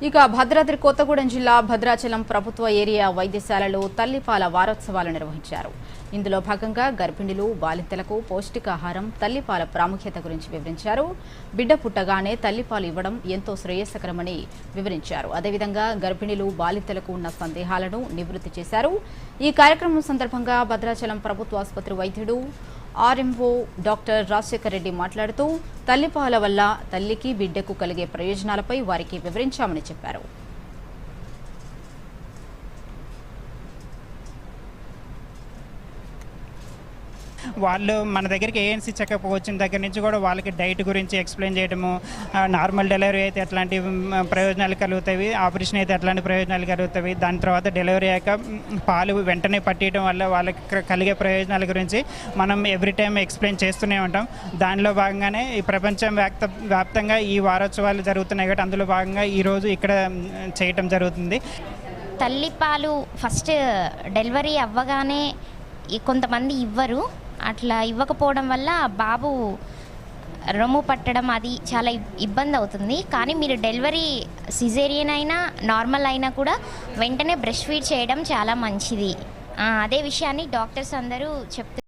ఇక భద్రాద్రి కొత్తగూడెం జిల్లా భద్రాచలం ప్రభుత్వ ఏరియా వైద్యశాలలో తల్లిపాల వారోత్సవాలు నిర్వహించారు. ఇందులో భాగంగా గర్భిణులు, బాలింతలకు పౌష్టికాహారం, తల్లిపాల ప్రాముఖ్యత గురించి వివరించారు. బిడ్డ పుట్టగానే తల్లిపాలు ఇవ్వడం ఎంతో శ్రేయస్కరమని వివరించారు. అదేవిధంగా గర్భిణులు, బాలింతలకు ఉన్న సందేహాలను నివృత్తి చేశారు. ఈ కార్యక్రమం సందర్భంగా భద్రాచలం ప్రభుత్వ ఆసుపత్రి వైద్యుడు ఆర్ఎంఓ డాక్టర్ రాజశేఖర్ రెడ్డి మాట్లాడుతూ తల్లిపాల వల్ల తల్లికి, బిడ్డకు కలిగే ప్రయోజనాలపై వారికి వివరించామని చెప్పారు. వాళ్ళు మన దగ్గరికి ఏఎన్సీ చెకప్ వచ్చిన దగ్గర నుంచి కూడా వాళ్ళకి డైట్ గురించి ఎక్స్ప్లెయిన్ చేయడము, నార్మల్ డెలివరీ అయితే ఎట్లాంటి ప్రయోజనాలు కలుగుతాయి, ఆపరేషన్ అయితే ఎట్లాంటి ప్రయోజనాలు కలుగుతాయి, దాని తర్వాత డెలివరీ అయ్యాక పాలు వెంటనే పట్టడం వల్ల వాళ్ళకి కలిగే ప్రయోజనాల గురించి మనం ఎవ్రీ టైం ఎక్స్ప్లెయిన్ చేస్తూనే ఉంటాం. దానిలో భాగంగానే ఈ ప్రపంచం వ్యాప్తంగా ఈ వారోత్సవాలు జరుగుతున్నాయి కాబట్టి అందులో భాగంగా ఈరోజు ఇక్కడ చేయటం జరుగుతుంది. తల్లిపాలు ఫస్ట్ డెలివరీ అవ్వగానే కొంతమంది ఇవ్వరు. అట్లా ఇవ్వకపోవడం వల్ల బాబు రొమ్ము పట్టడం అది చాలా ఇబ్బంది అవుతుంది. కానీ మీరు డెలివరీ సిజేరియన్ అయినా నార్మల్ అయినా కూడా వెంటనే బ్రెస్ట్ ఫీడ్ చేయడం చాలా మంచిది. అదే విషయాన్ని డాక్టర్స్ అందరూ చెప్తున్నారు.